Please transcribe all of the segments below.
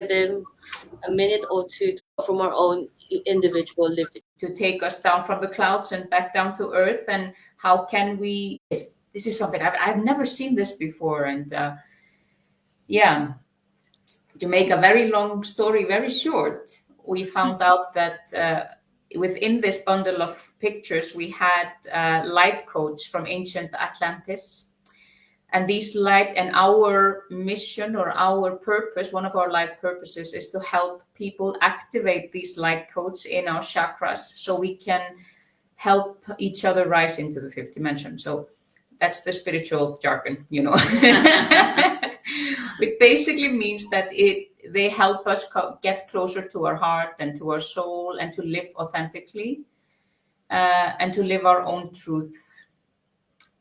them a minute or two from our own individual lived to take us down from the clouds and back down to earth. And how can we, this is something I've never seen this before. And yeah, to make a very long story very short, we found out that within this bundle of pictures we had light codes from ancient Atlantis. And these light, and our mission or our purpose, one of our life purposes, is to help people activate these light codes in our chakras so we can help each other rise into the fifth dimension. So that's the spiritual jargon, you know. It basically means that they help us get closer to our heart and to our soul, and to live authentically, and to live our own truth.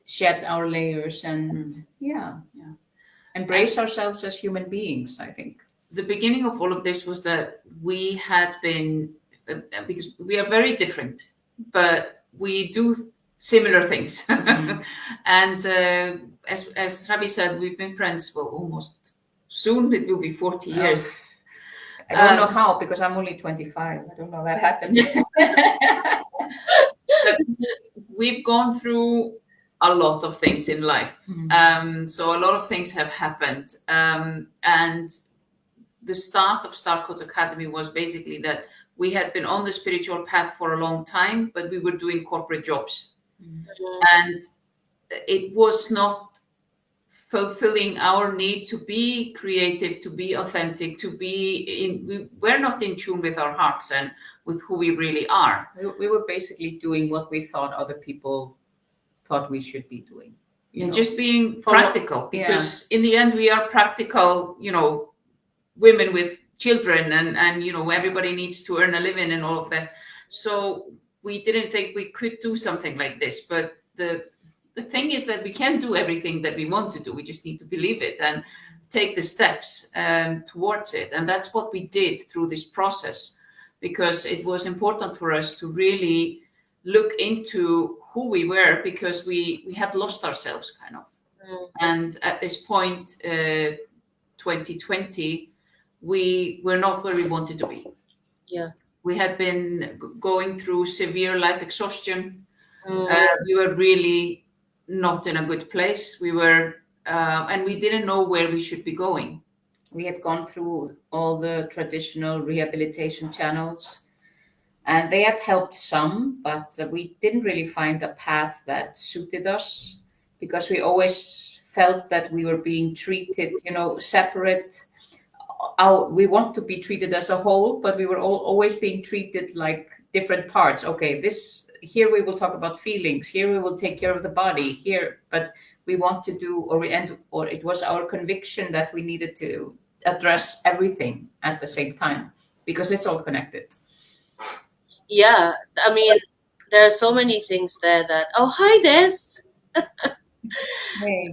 Shed our layers and embrace ourselves as human beings. I think the beginning of all of this was that we had been, because we are very different, but we do similar things. Mm-hmm. And as Hrabbý said, we've been friends for almost, soon it will be 40 years. I don't know how, because I'm only 25. I don't know that happened. But we've gone through a lot of things in life. Mm-hmm. So a lot of things have happened. And the start of Starcodes Academy was basically that we had been on the spiritual path for a long time, but we were doing corporate jobs. Mm-hmm. And it was not fulfilling our need to be creative, to be authentic, we were not in tune with our hearts and with who we really are. We were basically doing what we thought other people thought we should be doing. Yeah, just being practical, because in the end we are practical, women with children, and everybody needs to earn a living and all of that. So we didn't think we could do something like this. But the thing is that we can do everything that we want to do. We just need to believe it and take the steps towards it. And that's what we did through this process, because it was important for us to really look into who we were, because we had lost ourselves kind of. Mm. And at this point, 2020, we were not where we wanted to be. Yeah. We had been going through severe life exhaustion. We were really not in a good place. We were, and we didn't know where we should be going. We had gone through all the traditional rehabilitation channels, and they had helped some, but we didn't really find a path that suited us, because we always felt that we were being treated, separate. We want to be treated as a whole, but we were always being treated like different parts. Okay, here we will talk about feelings. Here we will take care of the body. Here, but we want to do, or it was our conviction that we needed to address everything at the same time, because it's all connected. Yeah, I mean, there are so many things there that. Oh, hi, Des. Hey.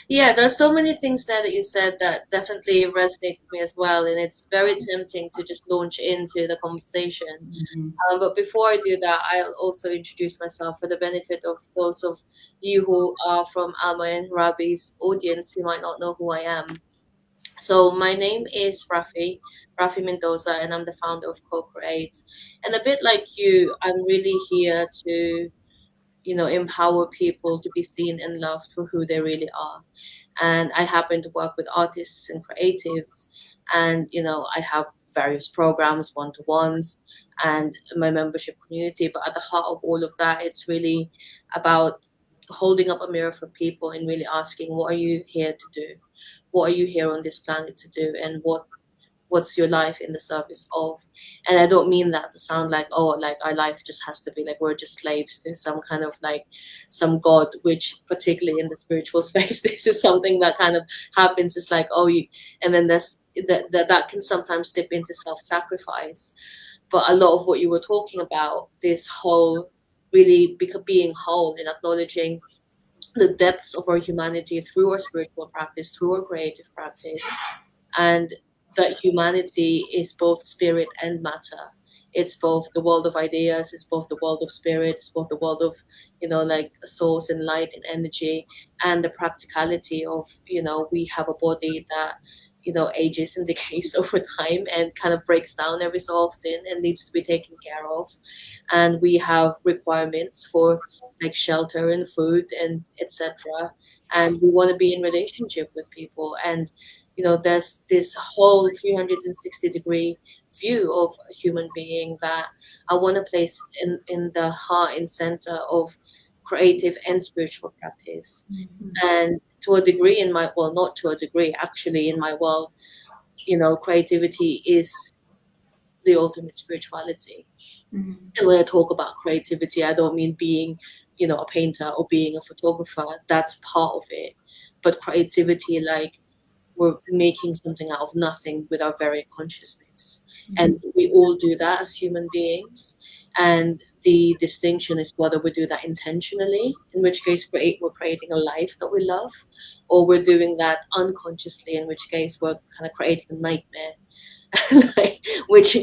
Yeah, there's so many things there that you said that definitely resonate with me as well, and it's very tempting to just launch into the conversation. Mm-hmm. But before I do that, I'll also introduce myself for the benefit of those of you who are from Alma and Hrabbý's audience who might not know who I am. So my name is Raphy Mendoza, and I'm the founder of Co-Create. And a bit like you, I'm really here to, empower people to be seen and loved for who they really are. And I happen to work with artists and creatives, and, I have various programs, one-to-ones, and my membership community. But at the heart of all of that, it's really about holding up a mirror for people and really asking, what are you here to do? What are you here on this planet to do, and what's your life in the service of? And I don't mean that to sound like, our life just has to be like we're just slaves to some kind of some god, which particularly in the spiritual space, this is something that kind of happens. It's like, and then there's that can sometimes dip into self-sacrifice. But a lot of what you were talking about, this whole really being whole and acknowledging the depths of our humanity through our spiritual practice, through our creative practice, and that humanity is both spirit and matter. It's both the world of ideas, it's both the world of spirit, it's both the world of, source and light and energy, and the practicality of, we have a body that, ages and decays over time and kind of breaks down every so often and needs to be taken care of. And we have requirements for like shelter and food and etc. And we want to be in relationship with people. And there's this whole 360-degree view of a human being that I want to place in the heart and center of creative and spiritual practice. And to a degree not to a degree, actually in my world, creativity is the ultimate spirituality. And when I talk about creativity, I don't mean being, a painter or being a photographer. That's part of it. But creativity, like we're making something out of nothing with our very consciousness. And we all do that as human beings. And the distinction is whether we do that intentionally, in which case we're creating a life that we love, or we're doing that unconsciously, in which case we're kind of creating a nightmare. Which,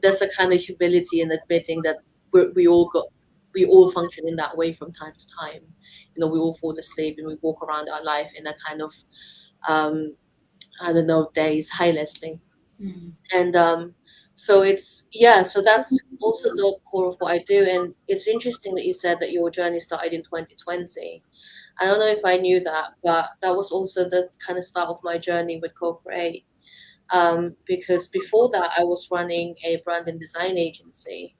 there's a kind of humility in admitting that we all function in that way from time to time. We all fall asleep and we walk around our life in a kind of, daze. Hi, Leslie. And so so that's also the core of what I do. And it's interesting that you said that your journey started in 2020. I don't know if I knew that, but that was also the kind of start of my journey with Co-Create. Because before that, I was running a brand and design agency.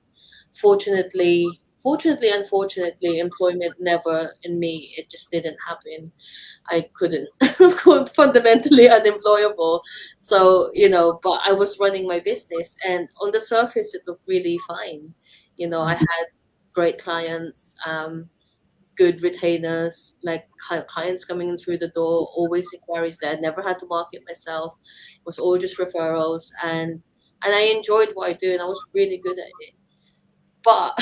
Fortunately, unfortunately, employment never in me, it just didn't happen. I couldn't. Fundamentally unemployable. So, but I was running my business, and on the surface, it looked really fine. I had great clients, good retainers, like clients coming in through the door, always inquiries there. I never had to market myself. It was all just referrals, and I enjoyed what I do, and I was really good at it. But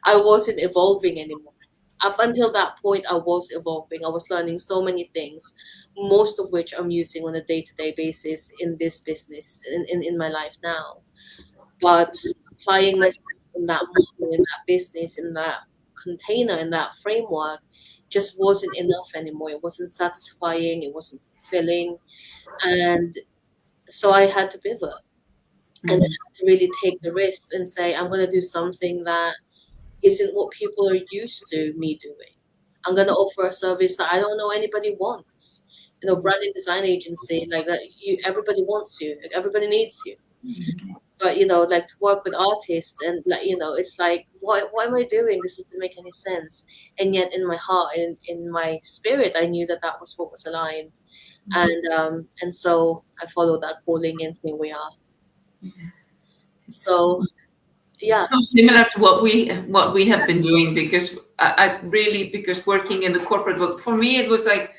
I wasn't evolving anymore. Up until that point, I was evolving. I was learning so many things, most of which I'm using on a day-to-day basis in this business, in my life now. But applying myself in that model, in that business, in that container, in that framework, just wasn't enough anymore. It wasn't satisfying. It wasn't fulfilling. And so I had to pivot. And I had to really take the risk and say, I'm going to do something that isn't what people are used to me doing. I'm going to offer a service that I don't know anybody wants. Branding design agency, like that, everybody wants you, everybody needs you. But like to work with artists and it's like, what am I doing? This doesn't make any sense. And yet in my heart and in my spirit, I knew that was what was aligned. And so I followed that calling, and here we are. So yeah, it's so similar to what we have been doing, because because working in the corporate world, for me it was like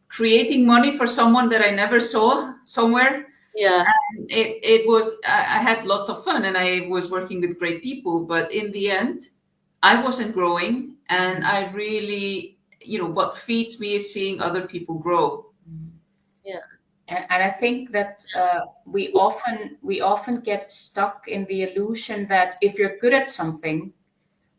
creating money for someone that I never saw somewhere. Yeah, and it was, I had lots of fun and I was working with great people, but in the end I wasn't growing. And I really, what feeds me is seeing other people grow. Yeah. And I think that we often get stuck in the illusion that if you're good at something,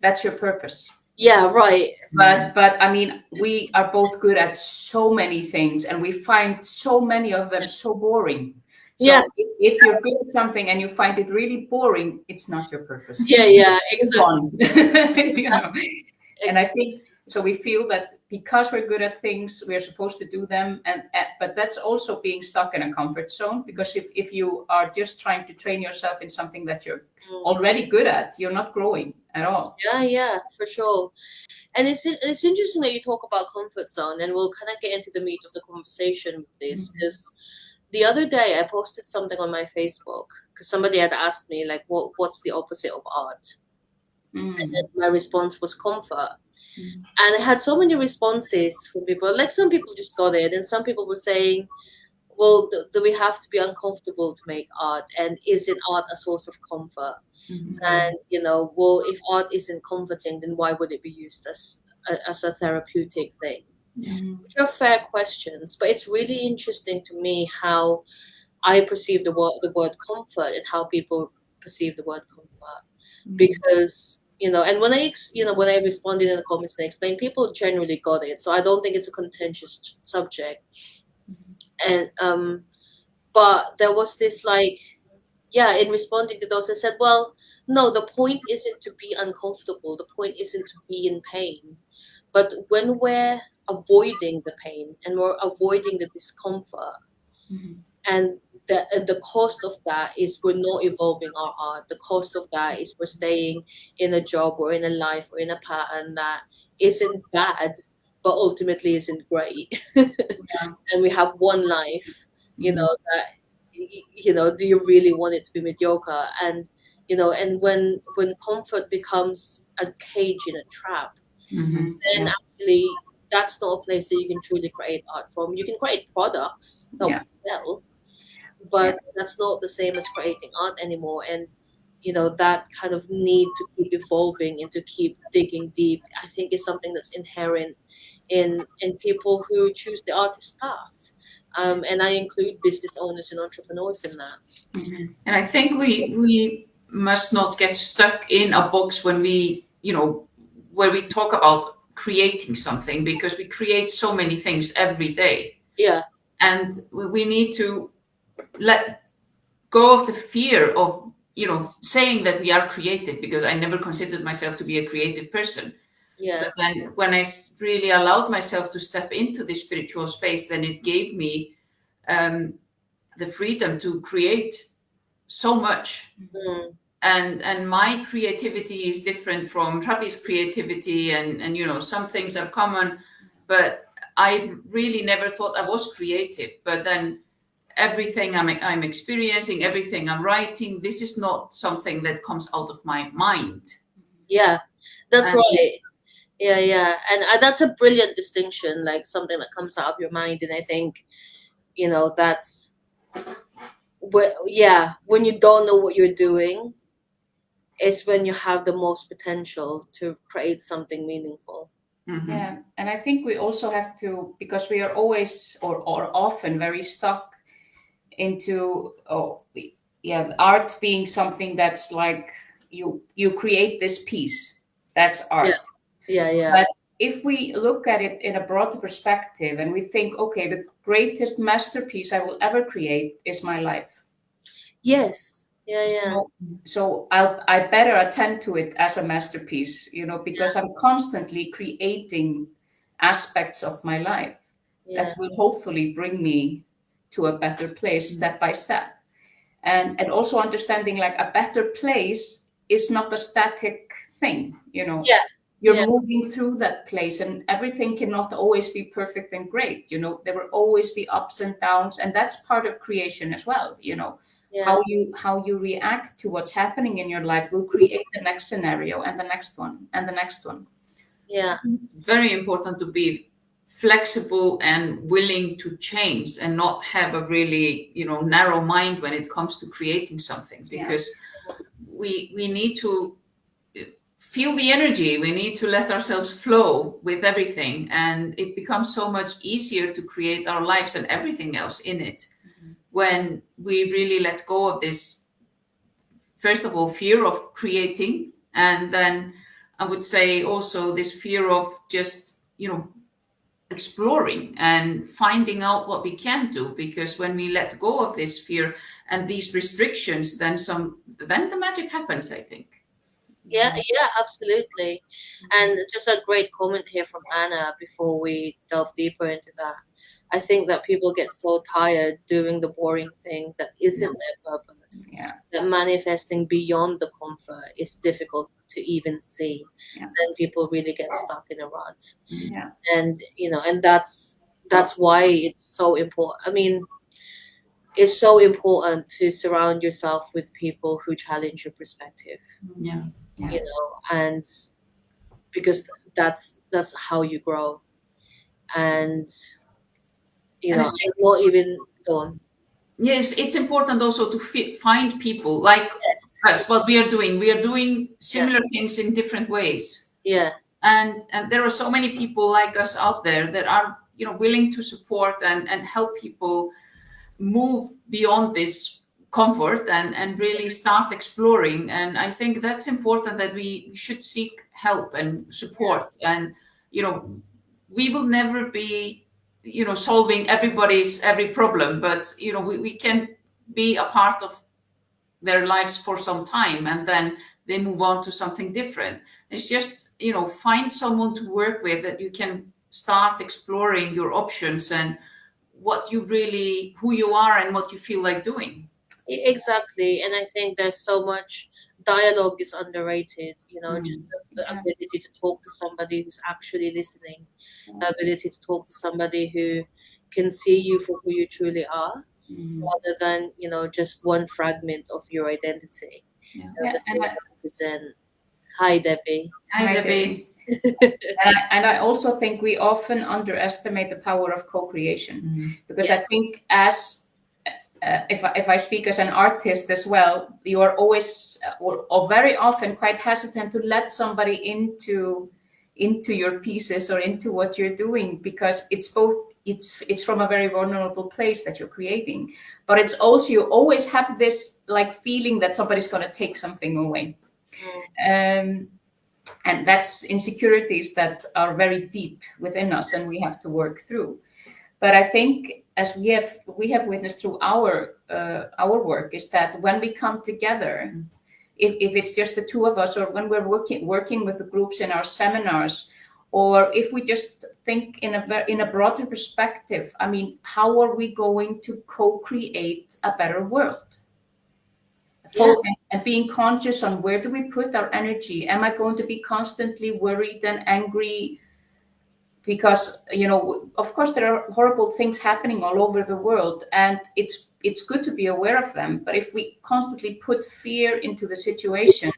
that's your purpose. Yeah, right. But I mean, we are both good at so many things, and we find so many of them so boring. So yeah. If you're good at something and you find it really boring, it's not your purpose. Yeah, exactly. Exactly. And I think so. We feel that because we're good at things, we're supposed to do them, but that's also being stuck in a comfort zone. Because if you are just trying to train yourself in something that you're already good at, you're not growing at all. Yeah, for sure. And it's interesting that you talk about comfort zone, and we'll kind of get into the meat of the conversation with this. Because the other day I posted something on my Facebook because somebody had asked me like, what's the opposite of art? And then my response was comfort. And I had so many responses from people. Like some people just got it, and some people were saying, well, do we have to be uncomfortable to make art? And isn't art a source of comfort? And well, if art isn't comforting, then why would it be used as a therapeutic thing? Which are fair questions, but it's really interesting to me how I perceive the word comfort and how people perceive the word comfort. Because and when I responded in the comments and I explained, people generally got it. So I don't think it's a contentious subject. And but there was this like, yeah, in responding to those, I said, well, no, the point isn't to be uncomfortable. The point isn't to be in pain. But when we're avoiding the pain and we're avoiding the discomfort, and the cost of that is we're not evolving our art. The cost of that is we're staying in a job or in a life or in a pattern that isn't bad, but ultimately isn't great. And we have one life, that, do you really want it to be mediocre? And, and when comfort becomes a cage in a trap, then actually that's not a place that you can truly create art from. You can create products that will sell, but that's not the same as creating art anymore. And that kind of need to keep evolving and to keep digging deep, I think, is something that's inherent in people who choose the artist path. And I include business owners and entrepreneurs in that. And I think we must not get stuck in a box when we, where we talk about creating something, because we create so many things every day. Yeah. And we need to let go of the fear of, saying that we are creative, because I never considered myself to be a creative person. Yeah. But then when I really allowed myself to step into this spiritual space, then it gave me the freedom to create so much. And my creativity is different from Hrabby's creativity, and some things are common, but I really never thought I was creative. But then everything I'm experiencing, everything I'm writing, this is not something that comes out of my mind. Yeah, that's right. Yeah. And that's a brilliant distinction, like something that comes out of your mind. And I think, that's when you don't know what you're doing, is when you have the most potential to create something meaningful. Yeah, and I think we also have to, because we are always or often very stuck into art being something that's like you create this piece, that's art. Yeah. But if we look at it in a broader perspective and we think, okay, the greatest masterpiece I will ever create is my life. Yes. Yeah. So I better attend to it as a masterpiece, because I'm constantly creating aspects of my life that will hopefully bring me to a better place step by step. And also understanding, like, a better place is not a static thing, You're moving through that place, and everything cannot always be perfect and great. There will always be ups and downs, and that's part of creation as well. How you react to what's happening in your life will create the next scenario and the next one and the next one. Yeah. Very important to be flexible and willing to change, and not have a really, narrow mind when it comes to creating something, because we need to feel the energy. We need to let ourselves flow with everything, and it becomes so much easier to create our lives and everything else in it when we really let go of this, first of all, fear of creating, and then I would say also this fear of just, exploring and finding out what we can do. Because when we let go of this fear and these restrictions, then the magic happens, I think. Yeah, absolutely. And just a great comment here from Anna before we delve deeper into that. I think that people get so tired doing the boring thing that isn't their purpose. That manifesting beyond the comfort is difficult to even see. Then people really get stuck in a rut. And and that's why it's so important. I mean, it's so important to surround yourself with people who challenge your perspective. And because that's how you grow. And I'm not even going. Yes, it's important also to find people like what we are doing. We are doing similar things in different ways. And there are so many people like us out there that are, willing to support and help people move beyond this comfort and really start exploring. And I think that's important, that we should seek help and support. And we will never be solving every problem, but we can be a part of their lives for some time, and then they move on to something different. It's just find someone to work with that you can start exploring your options and who you are and what you feel like doing. Exactly. And I think there's so much dialogue is underrated, just the ability to talk to somebody who's actually listening, the ability to talk to somebody who can see you for who you truly are, rather than just one fragment of your identity. Hi, Debbie. Hi, Debbie. And I also think we often underestimate the power of co-creation, because I think if I speak as an artist as well, you are always or very often quite hesitant to let somebody into your pieces or into what you're doing, because it's from a very vulnerable place that you're creating, but it's also, you always have this like feeling that somebody's going to take something away. And that's insecurities that are very deep within us and we have to work through. But I think, as we have witnessed through our work, is that when we come together, if it's just the two of us, or when we're working with the groups in our seminars, or if we just think in a broader perspective, I mean, how are we going to co-create a better world? And being conscious on where do we put our energy? Am I going to be constantly worried and angry? Because, of course, there are horrible things happening all over the world, and it's good to be aware of them. But if we constantly put fear into the situation,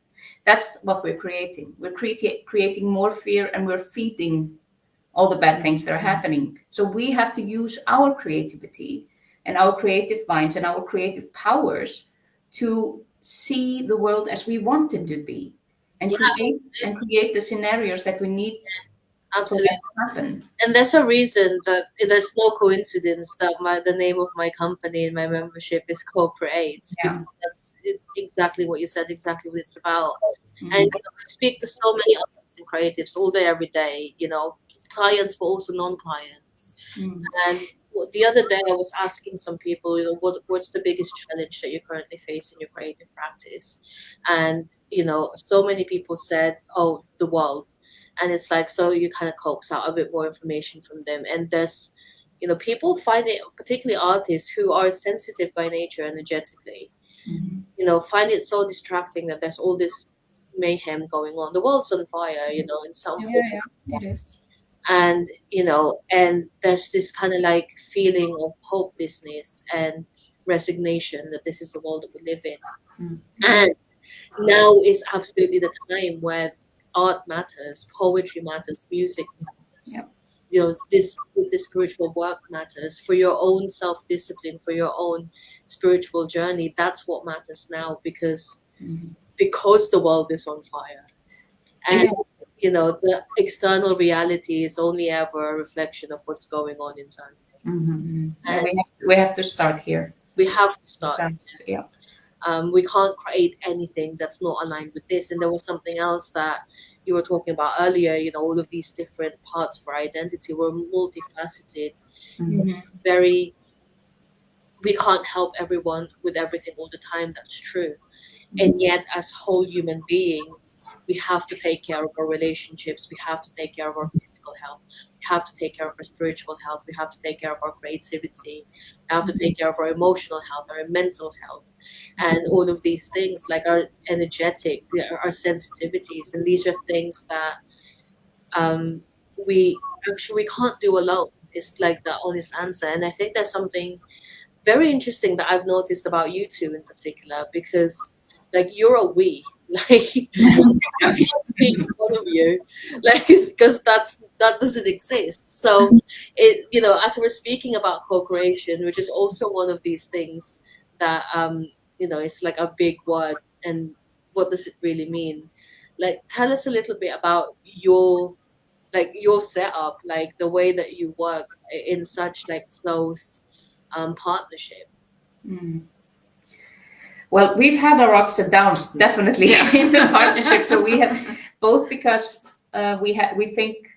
that's what we're creating. We're creating more fear, and we're feeding all the bad things that are happening. So we have to use our creativity and our creative minds and our creative powers to see the world as we want it to be, and create the scenarios that we need. Absolutely. Happen. And there's a reason that there's no coincidence that the name of my company and my membership is Co-Create. Yeah. That's exactly what you said, exactly what it's about. And I speak to so many artists and creatives all day, every day, clients, but also non-clients. And the other day I was asking some people, what's the biggest challenge that you currently face in your creative practice? And, so many people said, oh, the world. And it's like, so you kind of coax out a bit more information from them. And there's, people find it, particularly artists who are sensitive by nature energetically, find it so distracting that there's all this mayhem going on. The world's on fire, in some form. Yeah, it is. And, and there's this kind of like feeling of hopelessness and resignation that this is the world that we live in. And now is absolutely the time where art matters, poetry matters, music matters. This spiritual work matters for your own self-discipline, for your own spiritual journey. That's what matters now, because the world is on fire, and the external reality is only ever a reflection of what's going on internally. And we have to start here. We have to start. Yeah. We can't create anything that's not aligned with this. And there was something else that you were talking about earlier, all of these different parts of our identity were multifaceted. We can't help everyone with everything all the time. That's true. And yet, as whole human beings, we have to take care of our relationships. We have to take care of our physical health. We have to take care of our spiritual health. We have to take care of our creativity. We have to take care of our emotional health, our mental health, and all of these things, like our energetic, our sensitivities. And these are things that we can't do alone. It's like the honest answer. And I think there's something very interesting that I've noticed about you two in particular, because like you're a we. Like I can't speak for one of you, like, because that doesn't exist. So as we're speaking about co-creation, which is also one of these things that it's like a big word, and what does it really mean? Like, tell us a little bit about your setup, like the way that you work in such like close partnership. Well, we've had our ups and downs, definitely, in the partnership. So we have both, because we think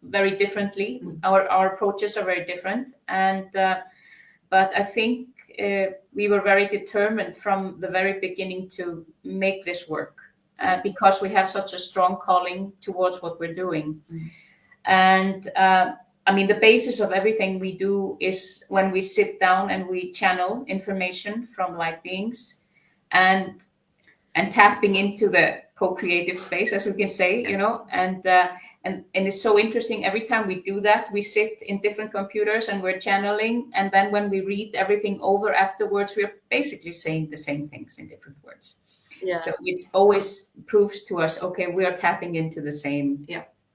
very differently. Our approaches are very different, and but I think we were very determined from the very beginning to make this work, because we have such a strong calling towards what we're doing. And I mean, the basis of everything we do is when we sit down and we channel information from light beings, and tapping into the co-creative space, as we can say, and it's so interesting. Every time we do that, we sit in different computers and we're channeling, and then when we read everything over afterwards, we're basically saying the same things in different words. So it always proves to us, okay, we are tapping into the same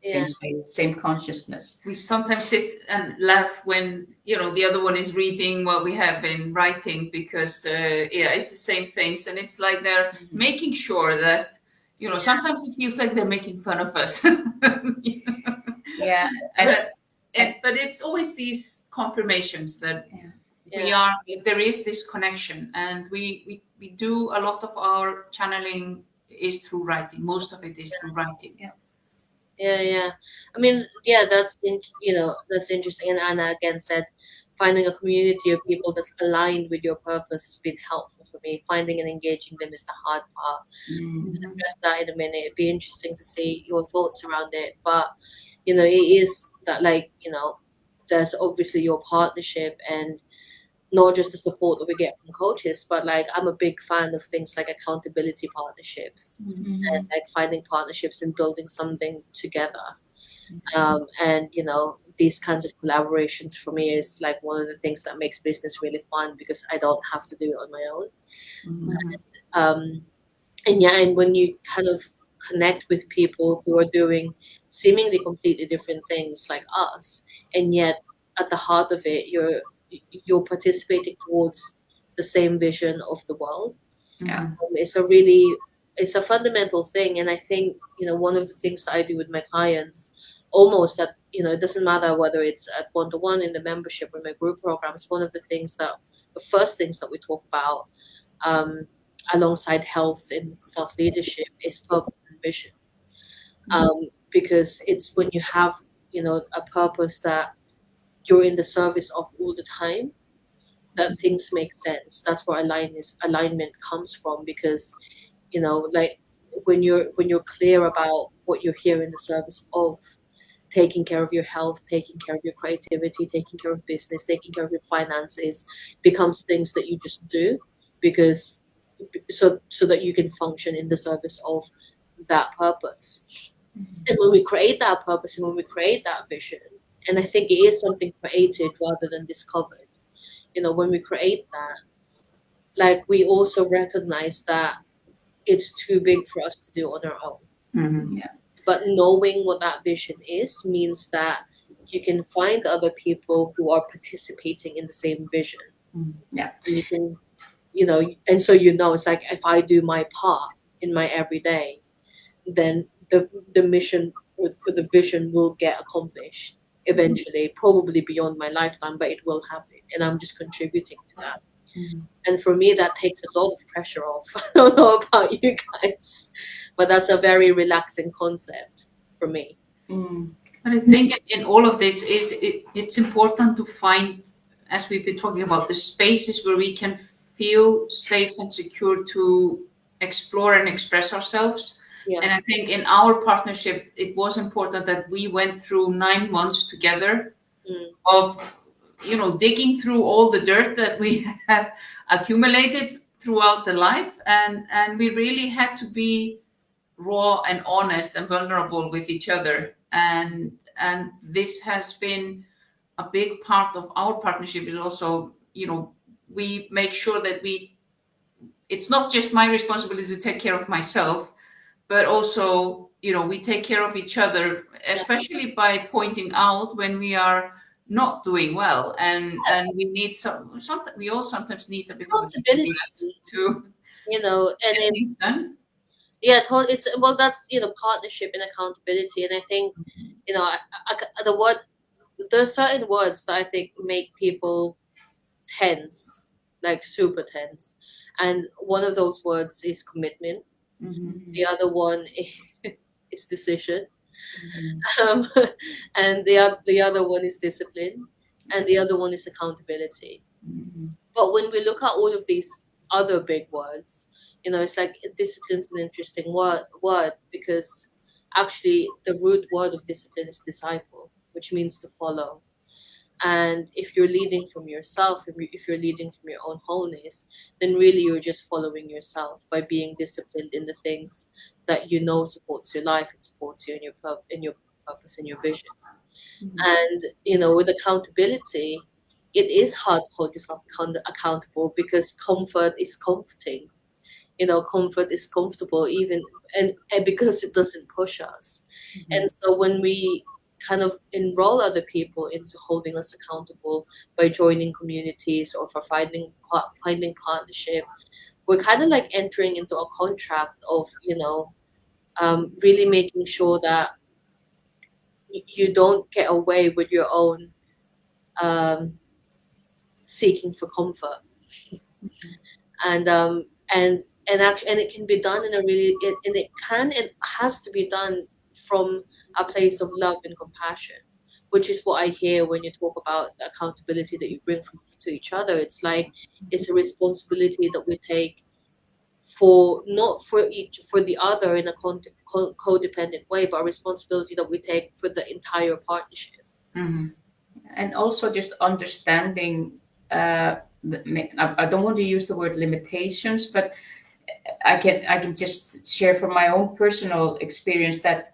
same space, same consciousness. We sometimes sit and laugh when the other one is reading what we have been writing, because it's the same things, and it's like they're making sure that sometimes it feels like they're making fun of us. But it's always these confirmations that there is this connection, and we do a lot of our channeling is through writing. Most of it is through writing. I mean, that's that's interesting. And Anna again said, finding a community of people that's aligned with your purpose has been helpful for me. Finding and engaging them is the hard part. We'll address that in a minute. It'd be interesting to see your thoughts around it. But it is that, like, there's obviously your partnership, and not just the support that we get from coaches, but like I'm a big fan of things like accountability partnerships, and like finding partnerships and building something together. And these kinds of collaborations for me is like one of the things that makes business really fun, because I don't have to do it on my own. And when you kind of connect with people who are doing seemingly completely different things like us, and yet at the heart of it, you're participating towards the same vision of the world. It's a fundamental thing. And I think one of the things that I do with my clients, almost that it doesn't matter whether it's at one-to-one, in the membership, or my group programs, one of the first things that we talk about alongside health and self-leadership is purpose and vision. Because it's when you have a purpose that you're in the service of all the time, that things make sense. That's where alignment comes from, because like when you're clear about what you're here in the service of, taking care of your health, taking care of your creativity, taking care of business, taking care of your finances, becomes things that you just do, because so that you can function in the service of that purpose. And when we create that purpose, and when we create that vision, and I think it is something created rather than discovered. When we create that, like, we also recognize that it's too big for us to do on our own. But knowing what that vision is means that you can find other people who are participating in the same vision. And you can, and so it's like, if I do my part in my everyday, then the mission or the vision will get accomplished eventually, probably beyond my lifetime, but it will happen, and I'm just contributing to that. And for me, that takes a lot of pressure off. I don't know about you guys, but that's a very relaxing concept for me. And I think in all of this it's important to find, as we've been talking about, the spaces where we can feel safe and secure to explore and express ourselves. And I think in our partnership, it was important that we went through 9 months together of, digging through all the dirt that we have accumulated throughout the life. And we really had to be raw and honest and vulnerable with each other. And this has been a big part of our partnership. Is also, we make sure that it's not just my responsibility to take care of myself, but also, we take care of each other, especially by pointing out when we are not doing well, and we need we all sometimes need a bit of accountability to and it's done. It's that's partnership and accountability. And I think there's certain words that I think make people tense, like super tense, and one of those words is commitment. The other one is decision. And the other one is discipline, and the other one is accountability. But when we look at all of these other big words, it's like discipline's an interesting word because actually the root word of discipline is disciple, which means to follow. And if you're leading from yourself, if you're leading from your own wholeness, then really you're just following yourself by being disciplined in the things that supports your life, it supports you in your purpose and your vision. And with accountability, it is hard to hold yourself accountable because comfort is comforting. Comfort is comfortable even and because it doesn't push us. And so when we kind of enroll other people into holding us accountable by joining communities or for finding partnership, we're kind of like entering into a contract of really making sure that you don't get away with your own seeking for comfort. And it can be done in a really it has to be done from a place of love and compassion, which is what I hear when you talk about the accountability that you bring to each other. It's like it's a responsibility that we take not for the other in a codependent way, but a responsibility that we take for the entire partnership. And also just understanding I don't want to use the word limitations, but I can just share from my own personal experience that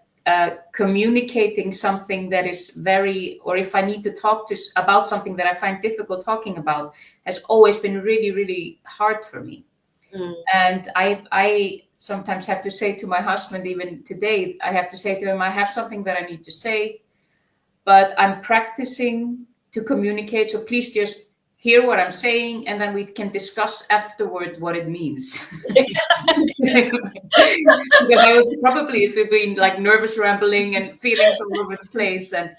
communicating something that is or if I need to talk about something that I find difficult talking about, has always been really, really hard for me. And I sometimes have to say to my husband, even today, I have to say to him, I have something that I need to say, but I'm practicing to communicate. So please just hear what I'm saying, and then we can discuss afterward what it means. Because I was probably been like nervous rambling and feelings all over the place, and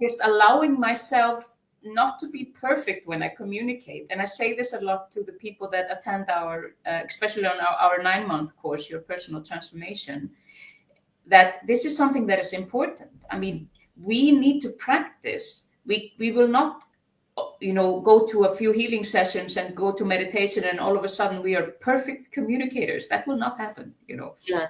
just allowing myself not to be perfect when I communicate. And I say this a lot to the people that attend our, especially on our 9-month course, Your Personal Transformation, that this is something that is important. I mean, we need to practice. We will not go to a few healing sessions and go to meditation and all of a sudden we are perfect communicators. That will not happen, Yeah.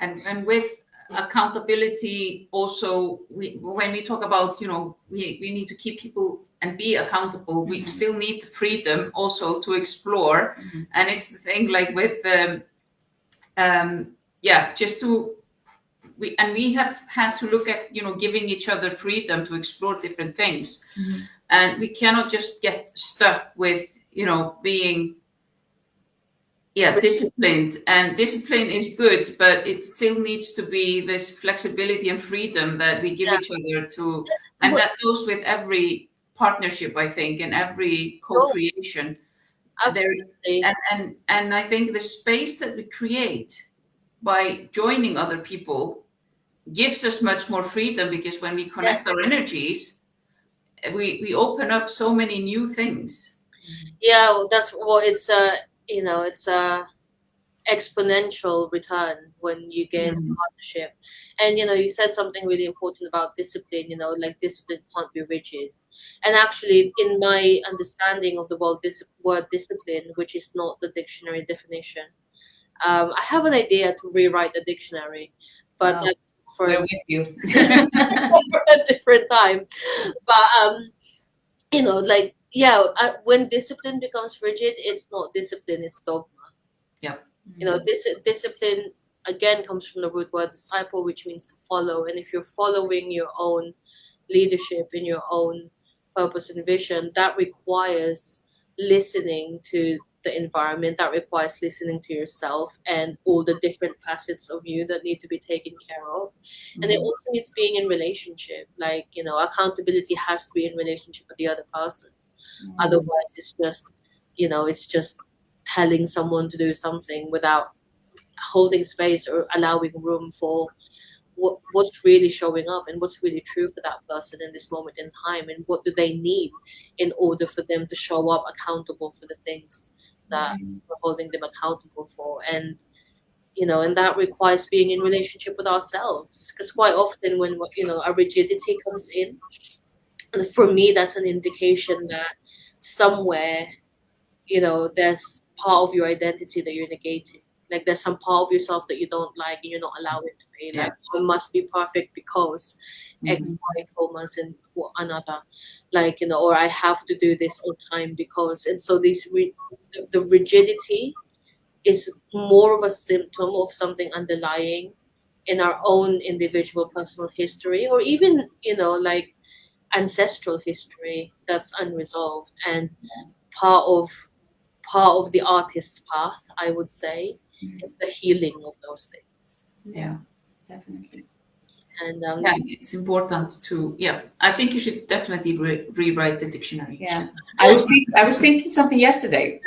And with accountability also, when we talk about, we need to keep people and be accountable, we still need the freedom also to explore. And it's the thing like with, we have had to look at, giving each other freedom to explore different things. And we cannot just get stuck with, being disciplined. And discipline is good, but it still needs to be this flexibility and freedom that we give each other to. And that goes with every partnership, I think, and every co-creation. Absolutely. And I think the space that we create by joining other people gives us much more freedom, because when we connect our energies, we open up so many new things. Yeah, well, that's what it's it's a exponential return when you get into partnership. And you said something really important about discipline. Like discipline can't be rigid. And actually, in my understanding of the word discipline, which is not the dictionary definition, I have an idea to rewrite the dictionary, but that's for we're with you. for a different time. But when discipline becomes rigid, it's not discipline, it's dogma. Yeah. Discipline again comes from the root word disciple, which means to follow. And if you're following your own leadership in your own purpose and vision, that requires listening to the environment, that requires listening to yourself and all the different facets of you that need to be taken care of. And it also needs being in relationship. Like, accountability has to be in relationship with the other person. Otherwise it's just telling someone to do something without holding space or allowing room for what's really showing up and what's really true for that person in this moment in time, and what do they need in order for them to show up accountable for the things that we're holding them accountable for. And and that requires being in relationship with ourselves, because quite often when a rigidity comes in, and for me that's an indication that somewhere there's part of your identity that you're negating. Like there's some part of yourself that you don't like and you're not allowing to be. Like I must be perfect because X, Y, commas and another. Like, or I have to do this on time because, and so the rigidity is more of a symptom of something underlying in our own individual personal history, or even, like ancestral history that's unresolved. And part of the artist's path, I would say, is the healing of those things. Yeah, definitely. And yeah, it's important to. Yeah, I think you should definitely rewrite the dictionary. Yeah, I was thinking something yesterday.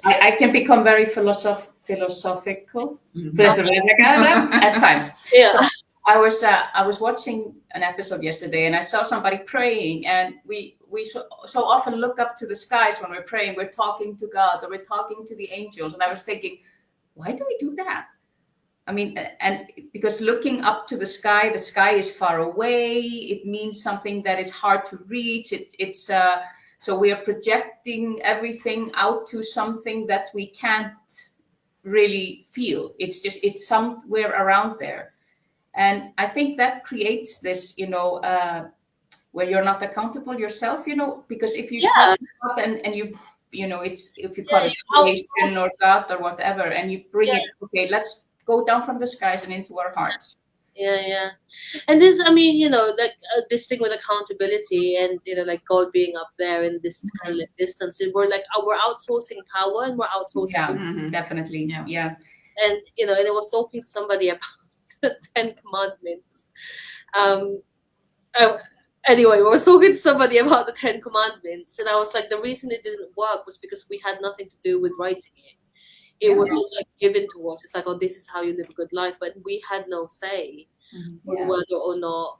I can become very philosophical at times. Yeah. So I was watching an episode yesterday, and I saw somebody praying, and we so often look up to the skies when we're praying. We're talking to God, or we're talking to the angels, and I was thinking, why do we do that? I mean, and because looking up to the sky is far away. It means something that is hard to reach. It's so we are projecting everything out to something that we can't really feel. It's somewhere around there. And I think that creates this, where you're not accountable yourself, because if you talk about and you, it's, if you call it creation or God or whatever, and you bring it, okay, let's go down from the skies and into our hearts. Yeah. And this, I mean, like this thing with accountability and, like God being up there in this kind of distance, and we're outsourcing power and we're outsourcing. Yeah, definitely. Yeah. And, and I was talking to somebody about the 10 Commandments. Anyway, we were talking to somebody about the 10 Commandments, and I was like, the reason it didn't work was because we had nothing to do with writing it. It was just like given to us. It's like, oh, this is how you live a good life. But we had no say on whether or not,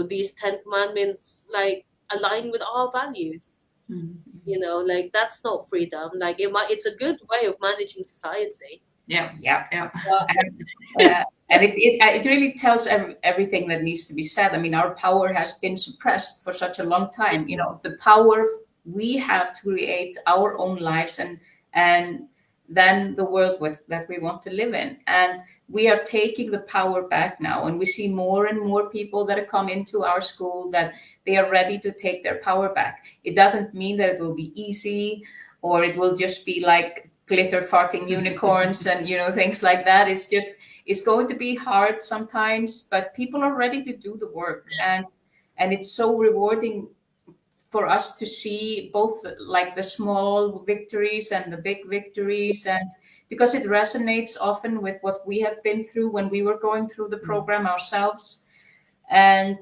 these 10 Commandments like align with our values. Like that's not freedom. Like it's a good way of managing society. Yeah. And it really tells everything that needs to be said. I mean, our power has been suppressed for such a long time. The power we have to create our own lives and then the world that we want to live in. And we are taking the power back now. And we see more and more people that come into our school that they are ready to take their power back. It doesn't mean that it will be easy or it will just be like glitter farting unicorns and, things like that. It's going to be hard sometimes, but people are ready to do the work. And it's so rewarding for us to see both like the small victories and the big victories, and because it resonates often with what we have been through when we were going through the program ourselves, and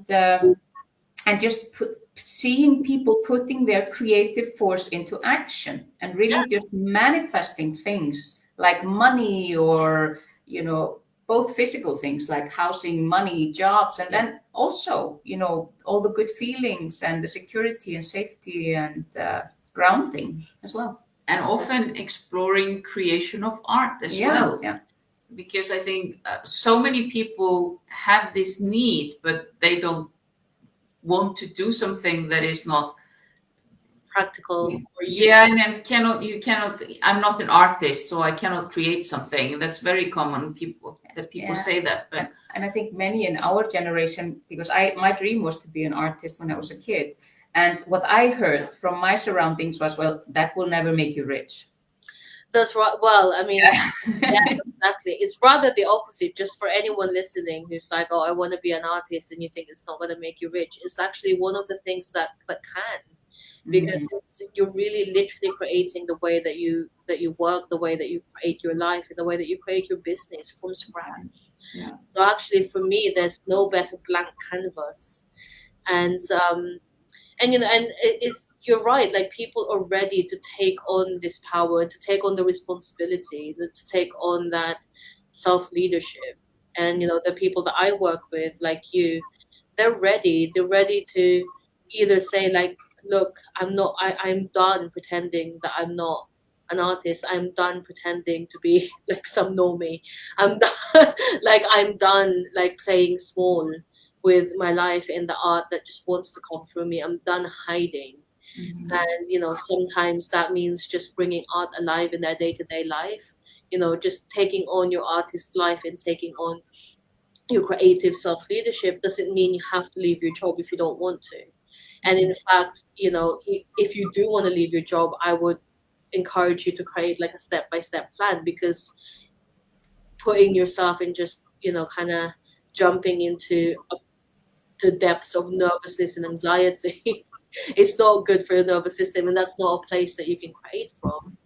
just seeing people putting their creative force into action and really just manifesting things like money or both physical things like housing, money, jobs, and then also, all the good feelings and the security and safety and grounding as well. And often exploring creation of art as well. Yeah. Because I think so many people have this need, but they don't want to do something that is not practical. And I'm not an artist, so I cannot create something. That's very common. People say that, but and I think many in our generation, because my dream was to be an artist when I was a kid, and what I heard from my surroundings was, well, that will never make you rich. That's right. Well, I mean, exactly. It's rather the opposite. Just for anyone listening who's like, oh, I want to be an artist, and you think it's not going to make you rich. It's actually one of the things that can. Because you're really literally creating the way that you work, the way that you create your life, and the way that you create your business from scratch. Yeah. So actually, for me, there's no better blank canvas, and it's you're right. Like people are ready to take on this power, to take on the responsibility, to take on that self leadership, and the people that I work with, like you, they're ready. They're ready to either say like, look, I'm done pretending that I'm not an artist. I'm done pretending to be like some normie. I'm done, I'm done like playing small with my life in the art that just wants to come through me. I'm done hiding. And sometimes that means just bringing art alive in their day-to-day life. Just taking on your artist life and taking on your creative self-leadership doesn't mean you have to leave your job if you don't want to. And in fact, if you do want to leave your job, I would encourage you to create like a step-by-step plan, because putting yourself in just kind of jumping into the depths of nervousness and anxiety it's not good for the nervous system, and that's not a place that you can create from.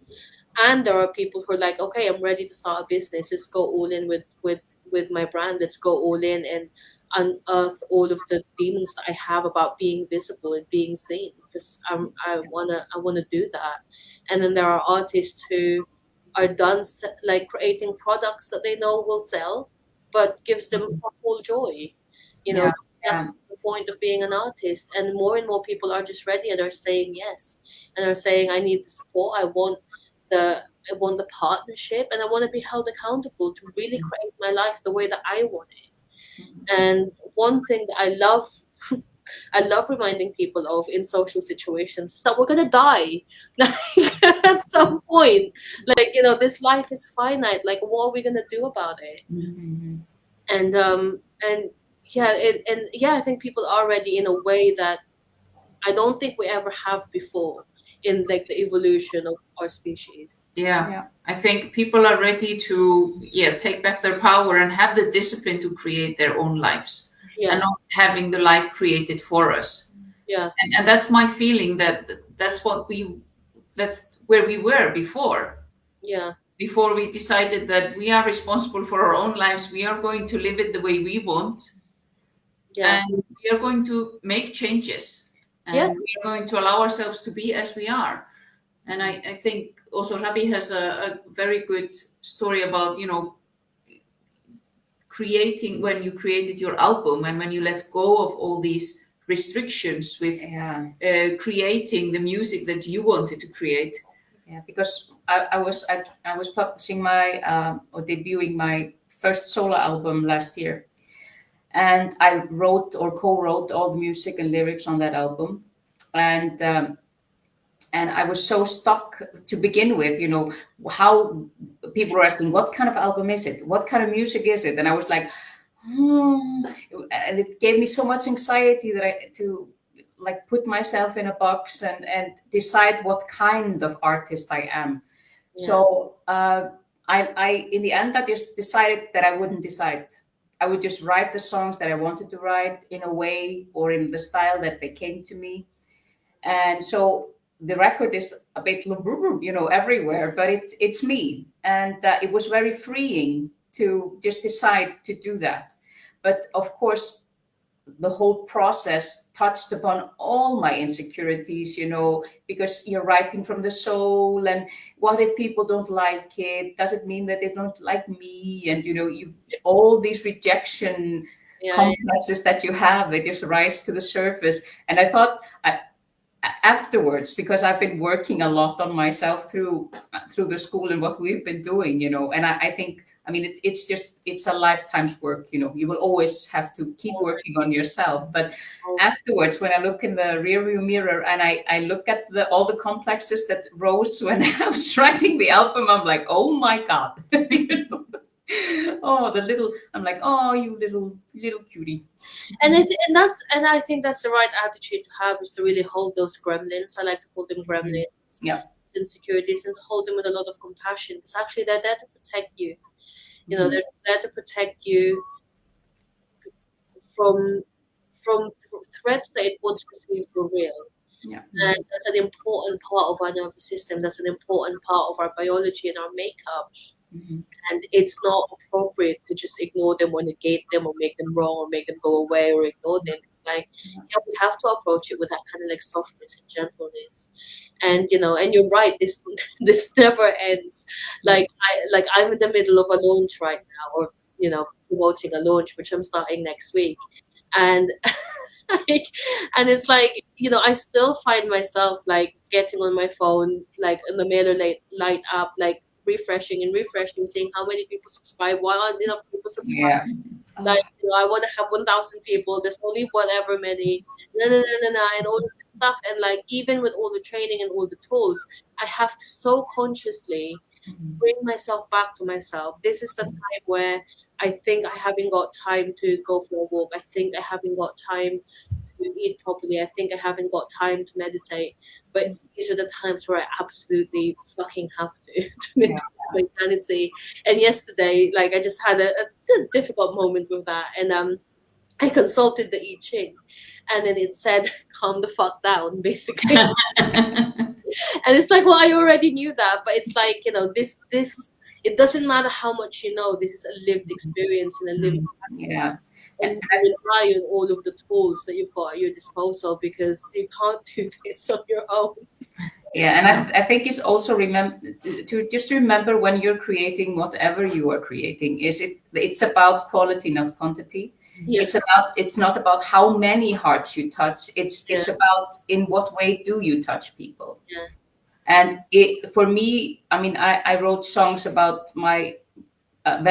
And there are people who are like, okay, I'm ready to start a business. Let's go all in with my brand. Let's go all in and unearth all of the demons that I have about being visible and being seen, because I wanna do that. And then there are artists who are done like creating products that they know will sell, but gives them full joy. That's the point of being an artist. And more people are just ready and are saying yes, and are saying, I need the support. I want the partnership, and I want to be held accountable to really create my life the way that I want it. And one thing that I love reminding people of in social situations is that we're gonna die at some point. This life is finite. Like, what are we gonna do about it? And I think people are ready in a way that I don't think we ever have before in like the evolution of our species. Yeah. I think people are ready to take back their power and have the discipline to create their own lives, and not having the life created for us. And that's my feeling, that's where we were before. Before we decided that we are responsible for our own lives, we are going to live it the way we want. And we are going to make changes, and we are going to allow ourselves to be as we are. And I think also Hrabbý has a very good story about creating, when you created your album and when you let go of all these restrictions with creating the music that you wanted to create. Because I was publishing or debuting my first solo album last year. And I wrote or co-wrote all the music and lyrics on that album. And I was so stuck to begin with, how people were asking, what kind of album is it? What kind of music is it? And I was like, and it gave me so much anxiety that I to like put myself in a box and decide what kind of artist I am. So I in the end, I just decided that I wouldn't decide. I would just write the songs that I wanted to write in a way or in the style that they came to me. And so the record is a bit, everywhere, but it's me. And it was very freeing to just decide to do that. But of course, the whole process touched upon all my insecurities, because you're writing from the soul. And what if people don't like it? Does it mean that they don't like me? And, you all these rejection complexes that you have, they just rise to the surface. And I thought afterwards, because I've been working a lot on myself through the school and what we've been doing, and I think, it's a lifetime's work, you will always have to keep working on yourself. But afterwards, when I look in the rearview mirror and I look at all the complexes that rose when I was writing the album, I'm like, oh my God. I'm like, oh, you little cutie. And I think that's the right attitude to have, is to really hold those gremlins. I like to call them gremlins. Insecurities, and to hold them with a lot of compassion, because actually they're there to protect you. They're there to protect you from threats that it once perceived were real. And that's an important part of our nervous system. That's an important part of our biology and our makeup. And it's not appropriate to just ignore them or negate them or make them wrong or make them go away or ignore them. Like, we have to approach it with that kind of like softness and gentleness. And and you're right, this never ends. I'm in the middle of a launch right now, or promoting a launch which I'm starting next week, and Like, and it's like, I still find myself like getting on my phone, like in the mailer light up, like refreshing and refreshing, seeing how many people subscribe, why aren't enough people subscribe. Yeah. Like, I want to have 1,000 people. There's only whatever many, and all of this stuff. And like, even with all the training and all the tools, I have to so consciously bring myself back to myself. This is the time where I think I haven't got time to go for a walk. I think I haven't got time to eat properly. I think I haven't got time to meditate. But these are the times where I absolutely fucking have to maintain my sanity. And yesterday, like, I just had a difficult moment with that. And I consulted the I Ching, and then it said, calm the fuck down, basically. And it's like, well, I already knew that, but it's like, this it doesn't matter how much you know. This is a lived experience and a lived Yeah. and you rely on all of the tools that you've got at your disposal, because you can't do this on your own. Yeah, and I think it's also to remember when you're creating whatever you are creating, it's about quality, not quantity. Yeah. It's not about how many hearts you touch. It's about in what way do you touch people. Yeah. And for me, I mean, I wrote songs about my a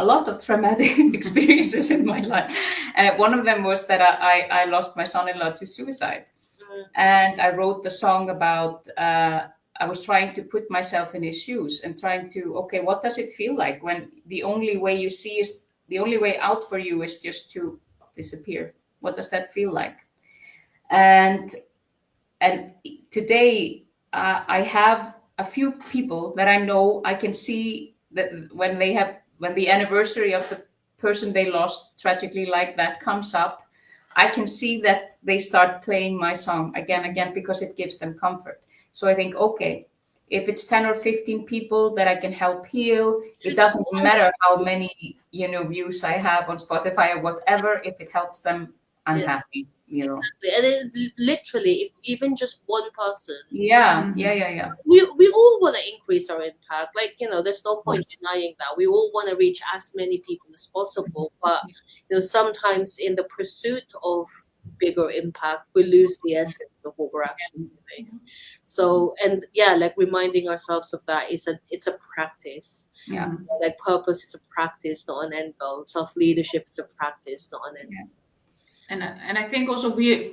lot of traumatic experiences in my life. One of them was that I lost my son-in-law to suicide. And I wrote the song about, I was trying to put myself in his shoes and trying to, okay, what does it feel like when the only way out for you is just to disappear? What does that feel like? And today I have a few people that I know I can see that when the anniversary of the person they lost tragically like that comes up, I can see that they start playing my song again, because it gives them comfort. So I think, okay, if it's 10 or 15 people that I can help heal, it doesn't matter how many, views I have on Spotify or whatever. If it helps them, I'm happy, Exactly. And it literally, if even just one person. Yeah. We all want to increase our impact. Like, there's no point denying that. We all want to reach as many people as possible. But, sometimes in the pursuit of bigger impact, we lose the essence of what we're actually doing. So, and like reminding ourselves of that it's a practice. Yeah. Like purpose is a practice, not an end goal. Self-leadership is a practice, not an end goal. And I think also we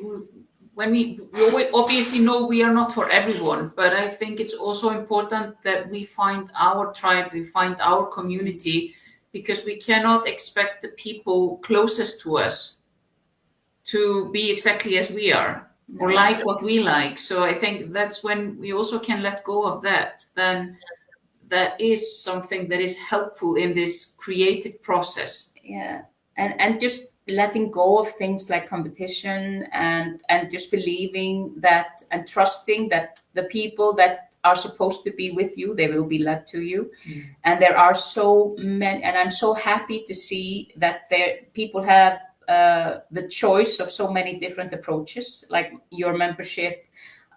obviously know we are not for everyone, but I think it's also important that we find our tribe, we find our community, because we cannot expect the people closest to us to be exactly as we are or like what we like. So I think that's when we also can let go of that. Then that is something that is helpful in this creative process. Yeah. And just letting go of things like competition and just believing that and trusting that the people that are supposed to be with you, they will be led to you. And there are so many, and I'm so happy to see that people have the choice of so many different approaches, like your membership,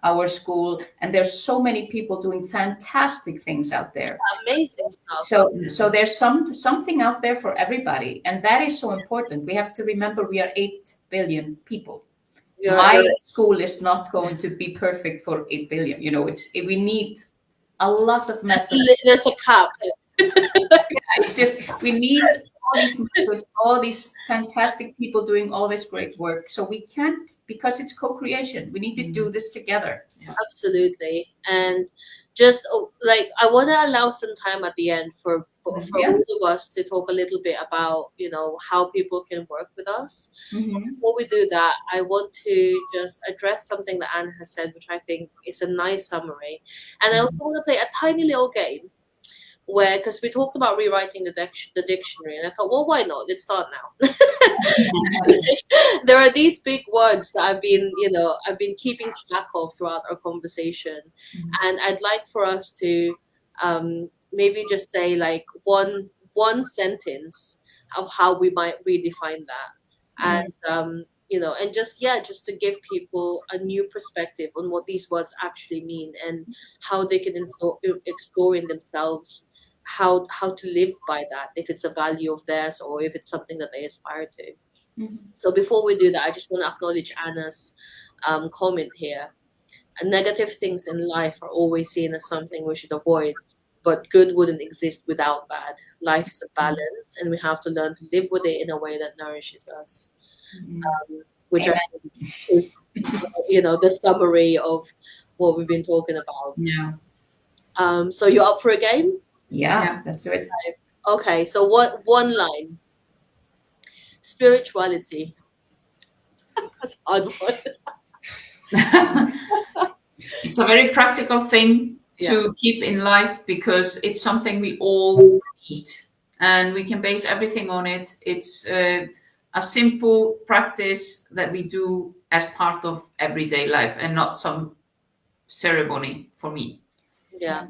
our school, and there's so many people doing fantastic things out there. Amazing stuff. So there's something out there for everybody, and that is so important. We have to remember we are 8 billion people. My school is not going to be perfect for 8 billion. We need a lot of methods. There's a cap. It's just we need all these methods, all these fantastic people doing all this great work. So we can't, because it's co-creation. We need to do this together. Yeah. Absolutely. And just I want to allow some time at the end for all of us to talk a little bit about, how people can work with us. Before we do that, I want to just address something that Anne has said, which I think is a nice summary. And I also want to play a tiny little game because we talked about rewriting the dictionary, and I thought, well, why not? Let's start now. There are these big words that I've been keeping track of throughout our conversation, and I'd like for us to maybe just say like one sentence of how we might redefine that, and and just to give people a new perspective on what these words actually mean and how they can explore in themselves how to live by that, if it's a value of theirs or if it's something that they aspire to. So before we do that, I just want to acknowledge Anna's comment here. And negative things in life are always seen as something we should avoid, but good wouldn't exist without bad. Life is a balance, and we have to learn to live with it in a way that nourishes us, which I think is, the summary of what we've been talking about. Yeah. So you're up for a game? Yeah, that's it. Okay, so what one line? Spirituality. That's a hard one. It's a very practical thing to keep in life because it's something we all need and we can base everything on it. It's a simple practice that we do as part of everyday life and not some ceremony for me. Yeah.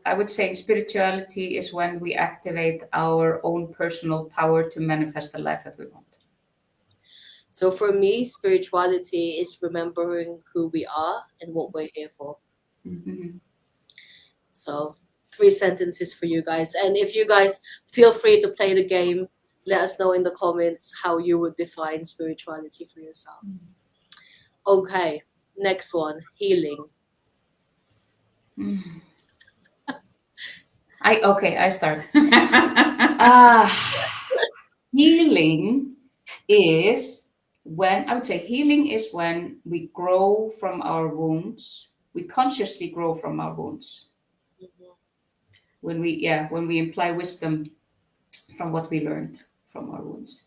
I would say spirituality is when we activate our own personal power to manifest the life that we want. So for me, spirituality is remembering who we are and what we're here for. So 3 sentences for you guys. And if you guys feel free to play the game, let us know in the comments how you would define spirituality for yourself. Okay, next one, healing. I start. Healing is when we grow from our wounds. We consciously grow from our wounds. When we imply wisdom from what we learned from our wounds.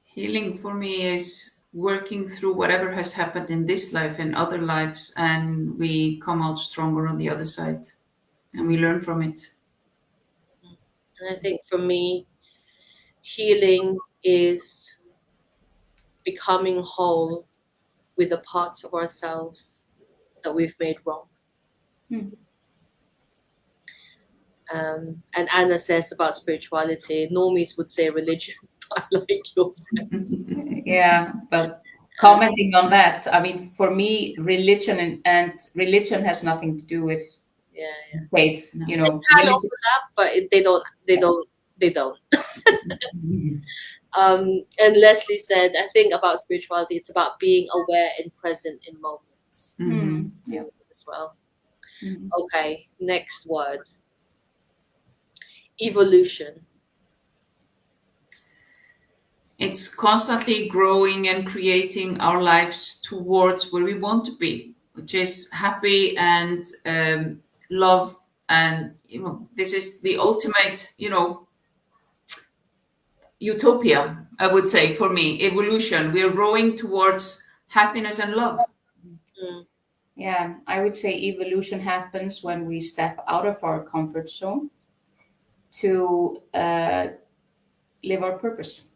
Healing for me is working through whatever has happened in this life and other lives, and we come out stronger on the other side and we learn from it. And I think for me, healing is becoming whole with the parts of ourselves that we've made wrong. And Anna says about spirituality, normies would say religion. I like yours. Yeah, but commenting on that, I mean, for me, religion and religion has nothing to do with faith. They can overlap, but they don't. And Leslie said, I think about spirituality, it's about being aware and present in moments. Yeah, as well. Okay, next word. Evolution. It's constantly growing and creating our lives towards where we want to be, which is happy and love. And this is the ultimate, utopia, I would say, for me. Evolution. We are growing towards happiness and love. Yeah, I would say evolution happens when we step out of our comfort zone to live our purpose.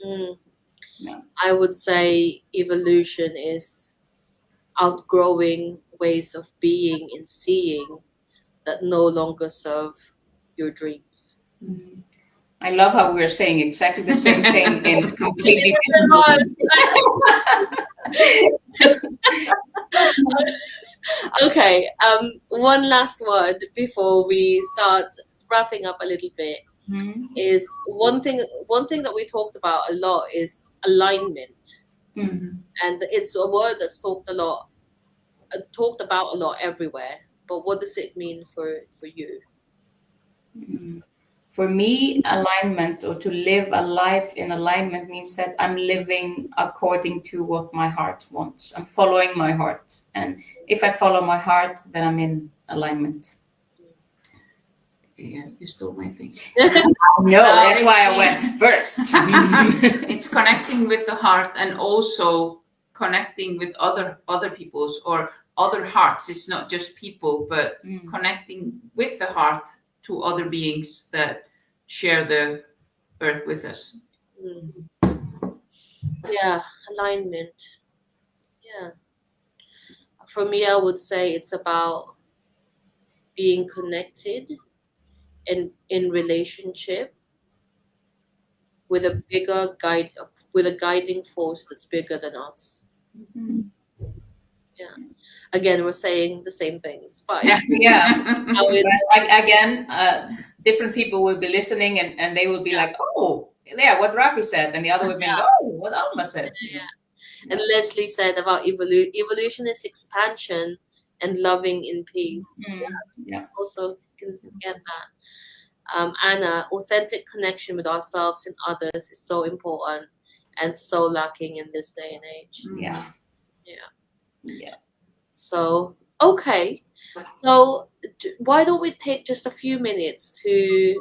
Yeah. I would say evolution is outgrowing ways of being and seeing that no longer serve your dreams. I love how we're saying exactly the same thing in completely Okay, one last word before we start wrapping up a little bit. Is one thing that we talked about a lot is alignment, and it's a word that's talked about a lot everywhere. But what does it mean for you? For me, alignment, or to live a life in alignment, means that I'm living according to what my heart wants. I'm following my heart, and if I follow my heart, then I'm in alignment. Yeah, you stole my thing. No, that's why I went first. It's connecting with the heart and also connecting with other people's or other hearts. It's not just people, but connecting with the heart to other beings that share the earth with us. Yeah, alignment. Yeah. For me, I would say it's about being connected and in relationship with a bigger guiding force that's bigger than us. Yeah. Again, we're saying the same things, but again, different people will be listening and they will be like, oh, what Raphy said, and the other would be, what Alma said. Yeah. And Leslie said about evolution is expansion and loving in peace. Yeah. Also can get that. Anna, authentic connection with ourselves and others is so important and so lacking in this day and age. Yeah. So, okay. So why don't we take just a few minutes to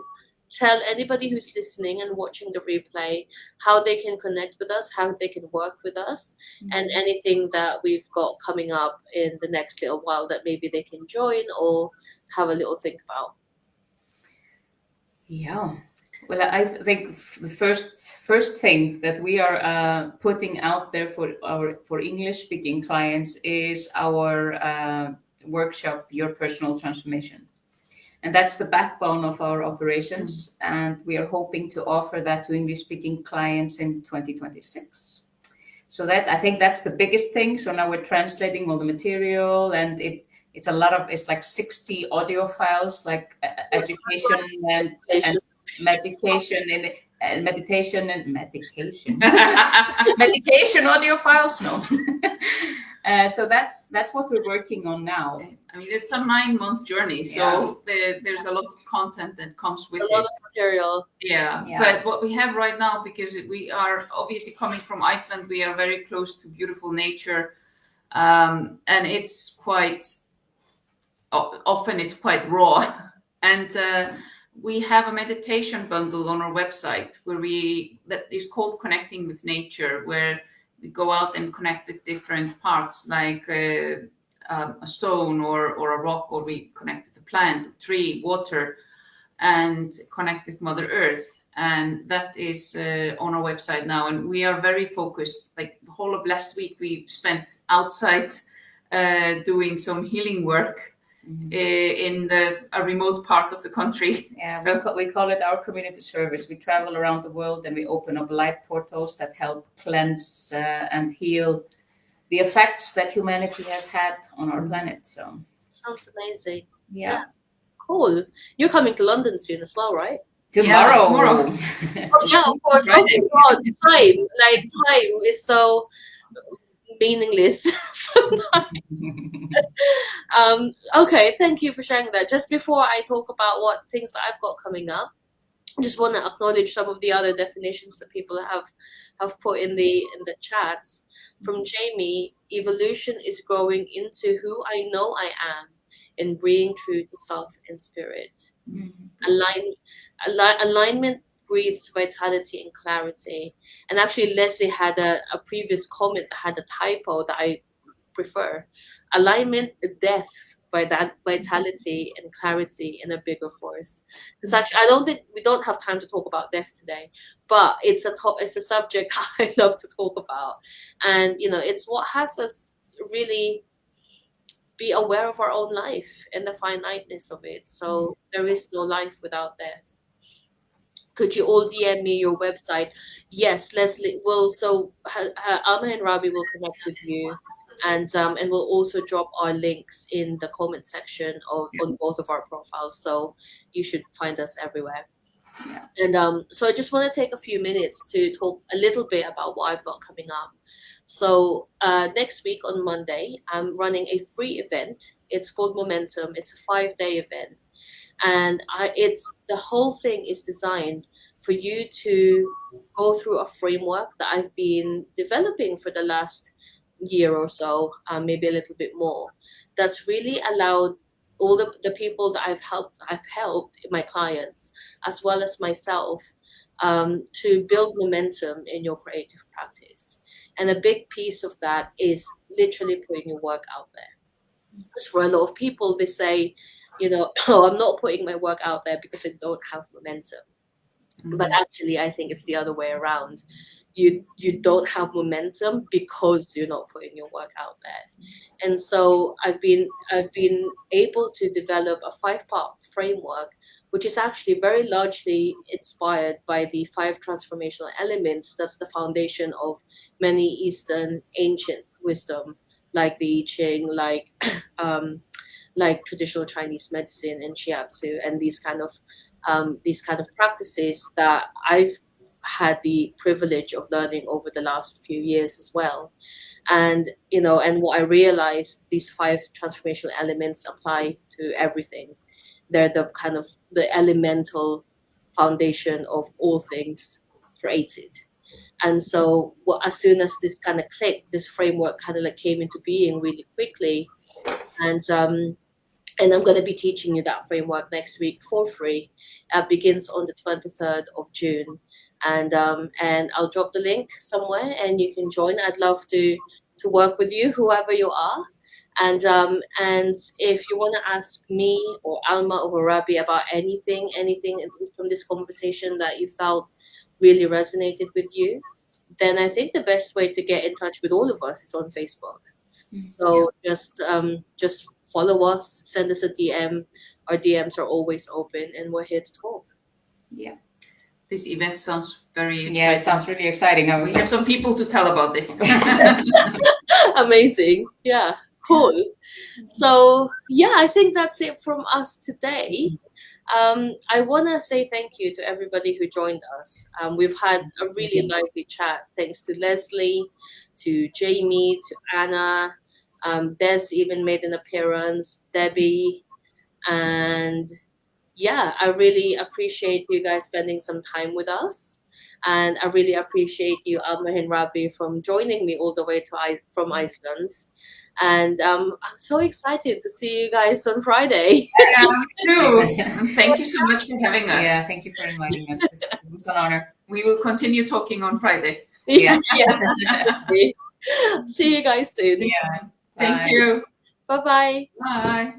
tell anybody who's listening and watching the replay how they can connect with us, how they can work with us, and anything that we've got coming up in the next little while that maybe they can join or have a little think about. Yeah. Well, I think the first thing that we are putting out there for English-speaking clients is our workshop, Your Personal Transformation. And that's the backbone of our operations. And we are hoping to offer that to English-speaking clients in 2026. So I think that's the biggest thing. So now we're translating all the material, and it's like 60 audio files, like education and medication and meditation audio files. No. So that's what we're working on now. I mean, it's a 9-month journey, so there's a lot of content that comes with it. A lot of material. Yeah, but what we have right now, because we are obviously coming from Iceland, we are very close to beautiful nature, and it's quite often it's quite raw, and we have a meditation bundle on our website that is called Connecting with Nature, where we go out and connect with different parts, like a stone or a rock, or we connect with a plant, tree, water, and connect with Mother Earth. And that is on our website now. And we are very focused. Like the whole of last week, we spent outside doing some healing work in a remote part of the country. Yeah, so we call it our community service. We travel around the world and we open up light portals that help cleanse and heal the effects that humanity has had on our planet. So sounds amazing. Yeah. Cool. You're coming to London soon as well, right? Tomorrow. Oh yeah, of course. Oh my God, time is so meaningless sometimes. Okay, thank you for sharing that. Just before I talk about what things that I've got coming up, I just want to acknowledge some of the other definitions that people have put in the chats. From Jamie, evolution is growing into who I know I am and being true to self and spirit. Alignment breathes vitality and clarity. And actually, Leslie had a previous comment that had a typo that I prefer. Alignment deaths by that vitality and clarity in a bigger force. Because actually, I don't think we don't have time to talk about death today, but it's a subject I love to talk about, and it's what has us really be aware of our own life and the finiteness of it. So there is no life without death. Could you all DM me your website? Yes, Leslie will. So Alma and Hrabbý will connect with you, and we'll also drop our links in the comment section on both of our profiles. So you should find us everywhere. Yeah. And so I just want to take a few minutes to talk a little bit about what I've got coming up. So next week on Monday, I'm running a free event. It's called Momentum. It's a 5-day event. And the whole thing is designed for you to go through a framework that I've been developing for the last year or so, maybe a little bit more, that's really allowed all the people that I've helped, my clients, as well as myself, to build momentum in your creative practice. And a big piece of that is literally putting your work out there. Because for a lot of people, they say, oh, I'm not putting my work out there because I don't have momentum. But actually, I think it's the other way around. You don't have momentum because you're not putting your work out there. And so I've been able to develop a 5-part framework, which is actually very largely inspired by the 5 transformational elements. That's the foundation of many Eastern ancient wisdom, like the I Ching, like traditional Chinese medicine and shiatsu, and these kind of practices that I've had the privilege of learning over the last few years as well. And, you know, and what I realized, these 5 transformational elements apply to everything. They're the kind of the elemental foundation of all things created. And so as soon as this kind of clicked, this framework kind of like came into being really quickly. And I'm going to be teaching you that framework next week for free. It begins on the 23rd of June. And I'll drop the link somewhere and you can join. I'd love to work with you, whoever you are. And if you want to ask me or Alma or Hrabbý about anything from this conversation that you felt really resonated with you, then I think the best way to get in touch with all of us is on Facebook. So just follow us, send us a DM. Our DMs are always open and we're here to talk. Yeah. This event sounds very exciting. Yeah, it sounds really exciting. We have some people to tell about this. Amazing. Yeah, cool. So yeah, I think that's it from us today. I want to say thank you to everybody who joined us. We've had a really lively chat. Thanks to Leslie, to Jamie, to Anna. Des even made an appearance, Debbie, and yeah, I really appreciate you guys spending some time with us. And I really appreciate you, Alma and Hrabbý, from joining me all the way from Iceland. And I'm so excited to see you guys on Friday. Yeah, too. Thank you so much for having us. Yeah, thank you for inviting us. It was an honor. We will continue talking on Friday. Yeah. See you guys soon. Yeah. Thank you. Bye-bye. Bye.